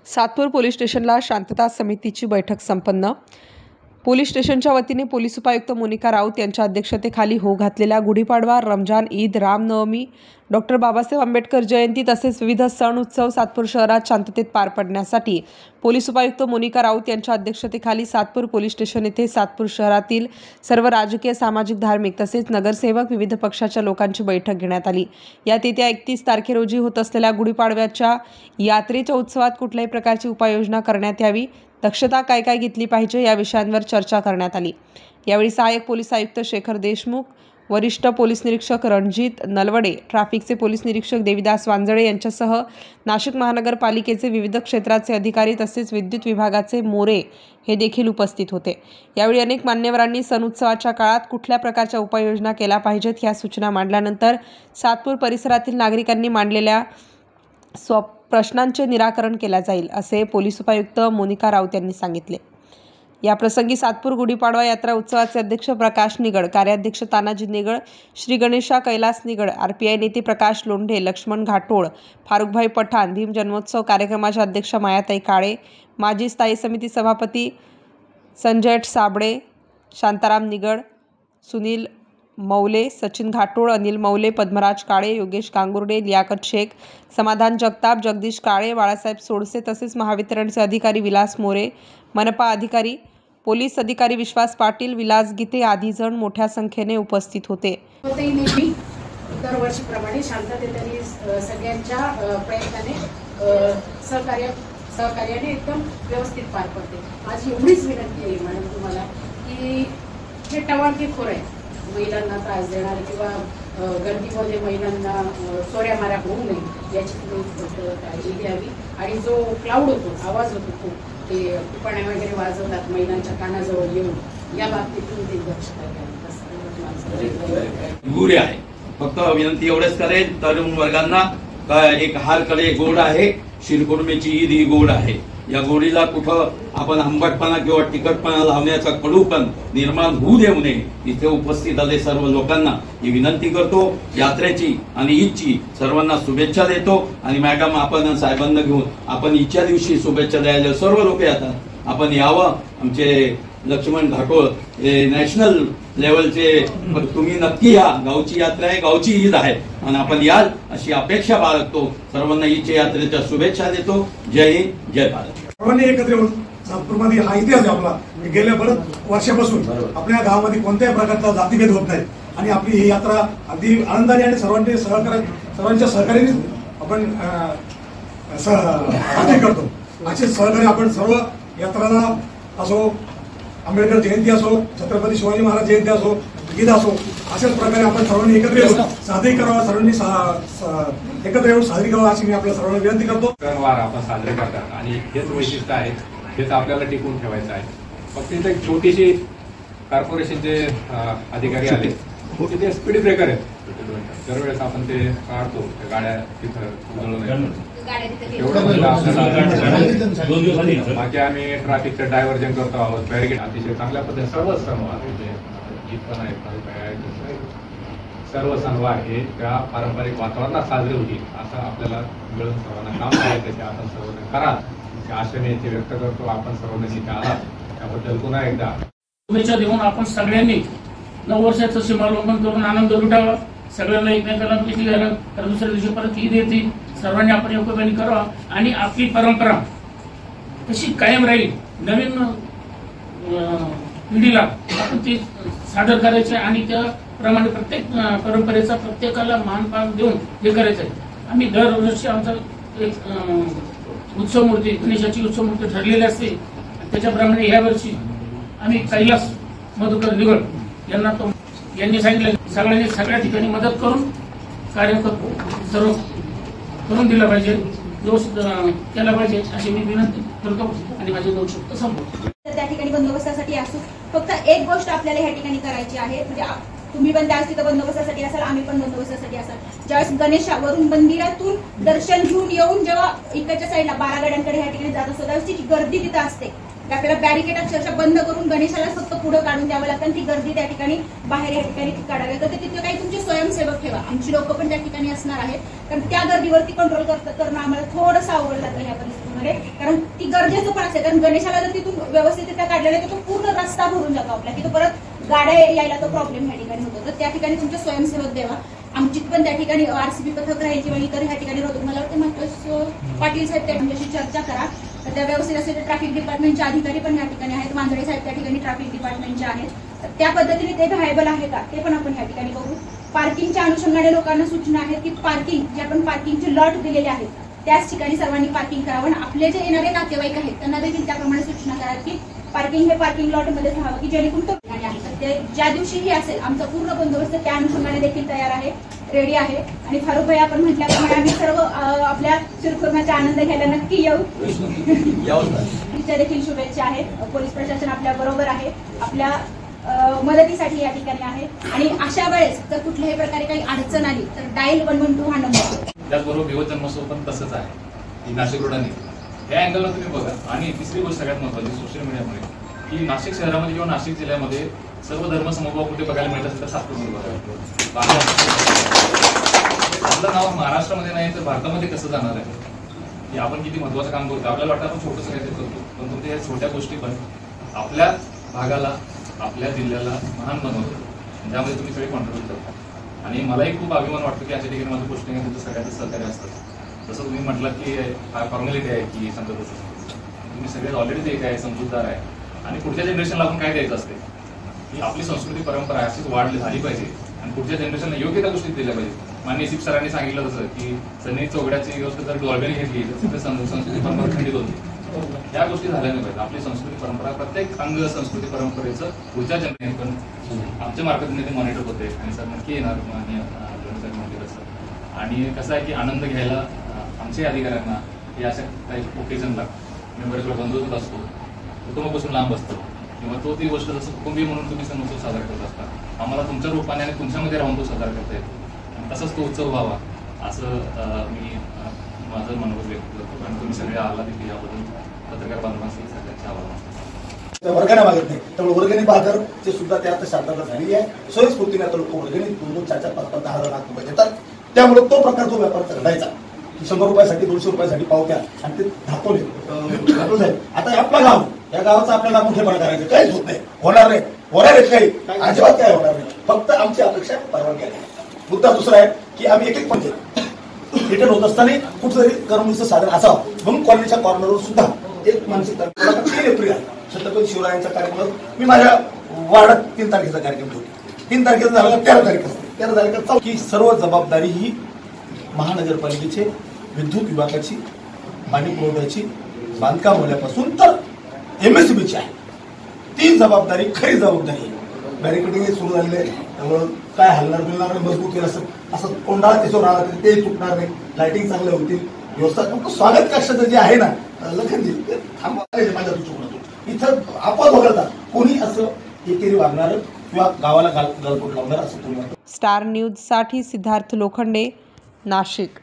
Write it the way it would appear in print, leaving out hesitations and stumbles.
Satpur police स्टेशनला शांतता समितीची बैठक संपन्न। पोलीस स्टेशनच्या वतीने पोलीस उपायुक्त मोनिका राऊत यांच्या अध्यक्षतेखाली होऊ घातलेल्या गुढीपाडवा, रमजान ईद, रामनवमी, डॉक्टर बाबासाहेब आंबेडकर जयंती तसेच विविध सण उत्सव सातपूर शहरात शांततेत पार पडण्यासाठी पोलीस उपायुक्त मोनिका राऊत यांच्या अध्यक्षतेखाली सातपूर पोलीस स्टेशन येथे सातपूर शहरातील सर्व राजकीय, सामाजिक, धार्मिक तसेच नगरसेवक, विविध पक्षाच्या लोकांची बैठक घेण्यात आली। यात येत्या 31 तारखे रोजी होत असलेल्या गुढीपाडव्याच्या यात्रेच्या उत्सवात कुठल्याही प्रकारची उपाययोजना करण्यात यावी, दक्षता काय घेतली पाहिजे या विषयांवर चर्चा करण्यात आली। यावेळी सहाय्यक पोलीस आयुक्त शेखर देशमुख, वरिष्ठ पोलीस निरीक्षक रणजित नलवडे, ट्रॅफिकचे पोलीस निरीक्षक देविदास वांजळे यांच्यासह नाशिक महानगरपालिकेचे विविध क्षेत्राचे अधिकारी तसेच विद्युत विभागाचे मोरे हे देखील उपस्थित होते। यावेळी अनेक मान्यवरांनी सण उत्सवाच्या काळात कुठल्या प्रकारच्या उपाययोजना केल्या पाहिजेत या सूचना मांडल्यानंतर सातपूर परिसरातील नागरिकांनी मांडलेल्या प्रश्नांचे निराकरण केले जाईल, असे पोलीस उपायुक्त मोनिका राऊत यांनी सांगितले। या प्रसंगी सातपूर गुढीपाडवा यात्रा उत्सवाचे अध्यक्ष प्रकाश निगड, कार्याध्यक्ष तानाजी निगड, श्री गणेशा कैलास निगड, RPI नेते प्रकाश लोंढे, लक्ष्मण घाटोळ, फारुखभाई पठाण, भीम जन्मोत्सव कार्यक्रमाच्या अध्यक्ष मायाताई काळे, माजी स्थायी समिती सभापती संजय साबळे, शांताराम निगड, सुनील मौले, सचिन घाटोळ, अनिल मौले, पद्मराज काळे, योगेश कांगुर्डे, लियाकत शेख, समाधान जगताप, जगदीश काळे, बाळासाहेब सोडसे तसेच महावितरणचे अधिकारी विलास मोरे, मनपा अधिकारी, पोलीस अधिकारी विश्वास पाटील, विलास गीते आदी जण मोठ्या संख्येने उपस्थित होते। दरवर्षीप्रमाणे शांततेने सगळ्यांच्या प्रयत्नाने सहकार्याने एकदम व्यवस्थित पार पडते। माझी एवढीच विनंती आहे मॅडम तुम्हाला की हे टवाळकीखोर आहे, महिलांना त्रास देणार किंवा गर्दीमध्ये महिलांना चोऱ्या माऱ्या होऊ नये याची तुम्ही काळजी घ्यावी। आणि जो क्लाउड होतो, आवाज होतो खूप, ते पिपाण्या वगैरे वाजवतात महिलांच्या कानाजवळ येऊन, या बाबतीत तुम्ही दक्षता घ्यावी आहे। फक्त विनंती एवढंच करेन, तरुण वर्गांना एक हारकडे गोड आहे, शिरकुर्मीची ईद ही गोड आहे। या गोडीला कुठं आपण आंबटपणा किंवा तिखटपणा लावण्याचा कडूपण निर्माण होऊ देऊ नये। इथे उपस्थित आले सर्व लोकांना ही विनंती करतो। यात्रेची आणि ईदची सर्वांना शुभेच्छा देतो। आणि मॅडम, आपण साहेबांना घेऊन आपण ईदच्या दिवशी शुभेच्छा द्यायला सर्व लोक येतात, आपण यावं। आमचे लक्ष्मण घाटोळ हे नॅशनल लेवलचे, तुम्ही नक्की या। गावची यात्रा आहे, गावची ईद आहे आणि आपण याल अशी अपेक्षा बाळगतो। सर्वांना ईदच्या यात्रेच्या शुभेच्छा देतो। जय हिंद, जय भारत। सर्वांनी एकत्र येऊन नागपूरमध्ये हा इतिहास आहे आपला, गेल्या बरेच वर्षापासून आपल्या गावामध्ये कोणत्याही प्रकारचा जातीभेद होत नाही आणि आपली ही यात्रा अगदी आनंदाने आणि सर्वांच्या सहकार्याने आपण साजरी करतो। असे सहकार्य आपण सर्व यात्राला असो, आंबेडकर जयंती असो, छत्रपती शिवाजी महाराज जयंती असो, ईद असो, अशाच प्रकारे आपण सर्वांनी एकत्र येऊन साजरी करावा, सर्वांनी एकत्र येऊन साजरी करावा अशी मी आपल्या सर्वांना विनंती करतो। सणवार आपण साजरे करतात आणि हेच वैशिष्ट्य आहे, हेच आपल्याला टिकवून ठेवायचं आहे। फक्त इथे एक छोटीशी कॉर्पोरेशनचे अधिकारी आले, तिथे स्पीड ब्रेकर आहेत, दरवेळेस आपण ते काढतो, गाड्या तिथं बाकी आम्ही ट्रॅफिकचं डायव्हर्जन करतो आहोत, बॅरिकेड अतिशय चांगल्या पद्धतीने सर्व सणवार ईद पण आहेत, सर्व सणवार हे त्या पारंपरिक वातावरणात साजरे होतील असं आपल्याला मिळून सर्वांना काम करायचं, ते आपण सर्वजण करा त्या आशा मी इथे व्यक्त करतो। आपण सर्वांनी इथे आला त्याबद्दल पुन्हा एकदा शुभेच्छा देऊन आपण सगळ्यांनी नववर्षाचं सीमावलंबन करून आनंद लुटावा, सगळ्यांना एकमेकांना भेटी घ्यायला, तर दुसऱ्या दिवशी परत ईद येते, सर्वांनी आपण योग्यपणे करावा आणि आपली परंपरा तशी कायम राहील। नवीन पिढीला आपण ती सादर करायचे आणि त्याप्रमाणे प्रत्येक परंपरेचा प्रत्येकाला मानपान देऊन हे करायचं आहे। आम्ही दरवर्षी आमचा एक उत्सव मूर्ती, गणेशाची उत्सव मूर्ती ठरलेली असते, त्याच्याप्रमाणे यावर्षी आम्ही कैलास मधुकर निगड यांनी सांगितलं सगळ्यांनी सगळ्या ठिकाणी मदत करून कार्य सर्व करून दिलं पाहिजे, व्यवस्थित केला पाहिजे अशी मी विनंती करतो आणि माझे 2 शब्द संपवतो। त्या ठिकाणी बंदोबस्तासाठी असू, फक्त एक गोष्ट आपल्याला ह्या ठिकाणी करायची आहे, म्हणजे तुम्ही पण त्याच तिथं बंदोबस्तासाठी असाल, आम्ही पण बंदोबस्तासाठी असाल। ज्यावेळेस गणेशावरून मंदिरातून दर्शन घेऊन येऊन जेव्हा इकडच्या साईडला 12 गाड्यांकडे ह्या ठिकाणी जात असतो त्यावेळेस ती गर्दी तिथं असते, की आपल्याला बॅरिकेड अक्षरशः बंद करून गणेशाला फक्त पुढे काढून द्यावं लागतं आणि ती गर्दी त्या ठिकाणी बाहेर या ठिकाणी काढावी तर तिथे काही तुमचे स्वयंसेवक ठेवा. आमची लोक पण त्या ठिकाणी असणार आहेत कारण त्या गर्दीवरती कंट्रोल करणं आम्हाला थोडंसं अवघड जातं या परिस्थितीमध्ये कारण ती गरजेचं पण असेल कारण गणेशाला जर तिथून व्यवस्थितरित्या काढलेलं तर तो पूर्ण रस्ता भरून जातो आपल्या की तो परत गाड्या यायला तो प्रॉब्लेम या ठिकाणी होतो. तर त्या ठिकाणी तुमचे स्वयंसेवक देवा. आमची पण त्या ठिकाणी आरसीबी पथक राहील किंवा इतर ह्या ठिकाणी होतं. मला वाटतं मात्र पाटील साहेब त्यांच्याशी चर्चा करा तर त्या व्यवस्थित असेल तर ट्रॅफिक डिपार्टमेंटचे अधिकारी पण या ठिकाणी आहेत. मांजरे साहेब त्या ठिकाणी ट्रॅफिक डिपार्टमेंटचे आहेत. तर त्या पद्धतीने ते व्हायबल आहे का ते पण आपण या ठिकाणी बघू. पार्किंगच्या अनुषंगाने लोकांना सूचना आहेत की पार्किंग जे आपण पार्किंगचे लॉट दिलेले आहेत त्याच ठिकाणी सर्वांनी पार्किंग करावं आणि आपले जे येणारे नातेवाईक आहेत त्यांना देखील त्याप्रमाणे सूचना करा की पार्किंग हे पार्किंग लॉटमध्येच राहावं की जेणेकरून तो ठिकाणी आहे. तर ते ज्या दिवशीही असेल आमचा पूर्ण बंदोबस्त त्या अनुषंगाने देखील तयार आहे, रेडी आहे. आणि फारुख भाई आपण म्हटल्याप्रमाणे आम्ही सर्व आपल्या शिरखुर्म्याचा आनंद घ्यायला नक्की येऊ. तिच्या देखील शुभेच्छा आहेत. पोलीस प्रशासन आपल्या बरोबर आहे, आपल्या मदतीसाठी या ठिकाणी आहे. आणि अशा वेळेस जर कुठल्याही प्रकारे काही अडचण आली तर डायल 112 हा नंबर. त्याचबरोबर विवत जन्मोत्सव पण तसंच आहे की नाशिक रोडाने या अँगलला तुम्ही बघा. आणि तिसरी गोष्ट सगळ्यात महत्त्वाची सोशल मीडियामुळे की नाशिक शहरामध्ये किंवा नाशिक जिल्ह्यामध्ये सर्व धर्म समभाव कुठे बघायला मिळत असेल तर सातपूर बघायला आपलं नाव महाराष्ट्रामध्ये नाही तर भारतामध्ये कसं जाणार आहे की आपण किती महत्त्वाचं काम करतो. आपल्याला वाटतं आपण छोटंसं काहीतरी करतो पण तुमच्या या छोट्या गोष्टी पण आपल्या भागाला आपल्या जिल्ह्याला महान बनवतो ज्यामध्ये तुम्ही सगळे कॉन्ट्रीब्यूट करता. आणि मलाही खूप अभिमान वाटतो की अशा ठिकाणी माझं पोस्टिंग आहे तुमचं सगळ्यांचं सहकार्य असतं. जसं तुम्ही म्हटलं की हा फॉर्मॅलिटी आहे की संत तुम्ही सगळे ऑलरेडी ते काय समजूतदार आहे आणि पुढच्या जनरेशनला आपण काय द्यायचं असते की आपली संस्कृती परंपरा अशीच वाढली झाली पाहिजे आणि पुढच्या जनरेशनला योग्य त्या गोष्टी दिल्या पाहिजे. माननीय सिप सरांनी सांगितलं तसं की सनी चौघड्याची व्यवस्था जर डॉल्बेने घेतली तर तिथे संस्कृती परंपरा खंडित होती. या गोष्टी झाल्या नाही पाहिजे. आपली संस्कृती परंपरा प्रत्येक अंग संस्कृती परंपरेचं पुढच्या जनरेशन पण आमच्या मार्फतीने ते मॉनिटर होते आणि सर नक्की येणार माननीय म्हणते तसं. आणि कसं आहे की आनंद घ्यायला आमच्या अधिकाऱ्यांना हे अशा काही ओकेजनला मी बरेच वेळा बंद होत असतो कुटुंबापासून लांब असतो किंवा तो ती गोष्ट जसं कुटुंबीय म्हणून तुम्ही सण उत्सव साजरा करत असता आम्हाला तुमच्या रूपाने आणि तुमच्यामध्ये राहून तो साजरा करता येतो आणि तसाच तो उत्सव व्हावा असं मी माझं मनोगत व्यक्त करतो. आणि तुम्ही सगळे आला देखील याबद्दल पत्रकार बांधवांसाठी सगळ्यांचे आभार. वर्गाने मागत नाही त्यामुळे वर्गणी बाजारचे सुद्धा त्यात शांतता झालेली आहे. स्वयंस्फूर्तीने आता लोक वर्गणी 2-2, 4-4, 5-5, 10 लाख रुपये देतात. त्यामुळे तो प्रकार तो व्यापार घडायचा की 100 रुपयासाठी 200 रुपयासाठी पावत्या आणि ते धातवले. आता आपलं गाव या गावाचा आपल्याला मोठेपणा करायचं काहीच होत नाही, होणार नाही, होणार आहे काही अजिबात काय होणार नाही. फक्त आमची अपेक्षा परवानगी आहे. मुद्दा दुसरा आहे की आम्ही एक पण रिटर्न होत असताना कुठेतरी करमणुकीचं साधन असावं म्हणून कॉलनीच्या कॉर्नरवर सुद्धा एक मानसिकता 3 एप्रिल छत्रपती शिवरायांचा कार्यक्रम मी माझ्या वार्डात 3 तारखेचा कार्यक्रम ठेवतो. 3 तारखेचा झाला 13 तारीख असते. 13 तारखेचा की सर्व जबाबदारी ही महानगरपालिकेचे विद्युत विभागाची पाणी पुरवठ्याची बांधकाम होण्यापासून तर MSBची आहे. ती जबाबदारी खरी जबाबदारी बॅरिकेडिंग सुरू झालेले त्यामुळं काय हलणार बिलणार मजबूत होईल असं कोंडाळा त्याच्यावर आला तरी ते तुटणार नाही. लाईटिंग चांगल्या होतील. व्यवस्था स्वागत कक्षाचं जे आहे ना लखनजी ते थांबवा माझ्या चुकून इथं अपवाद वगळता कोणी असं एकेरी वागणार किंवा गावाला गालपोट लावणार असं कोणी वाटतं. स्टार न्यूज साठी सिद्धार्थ लोखंडे, नाशिक.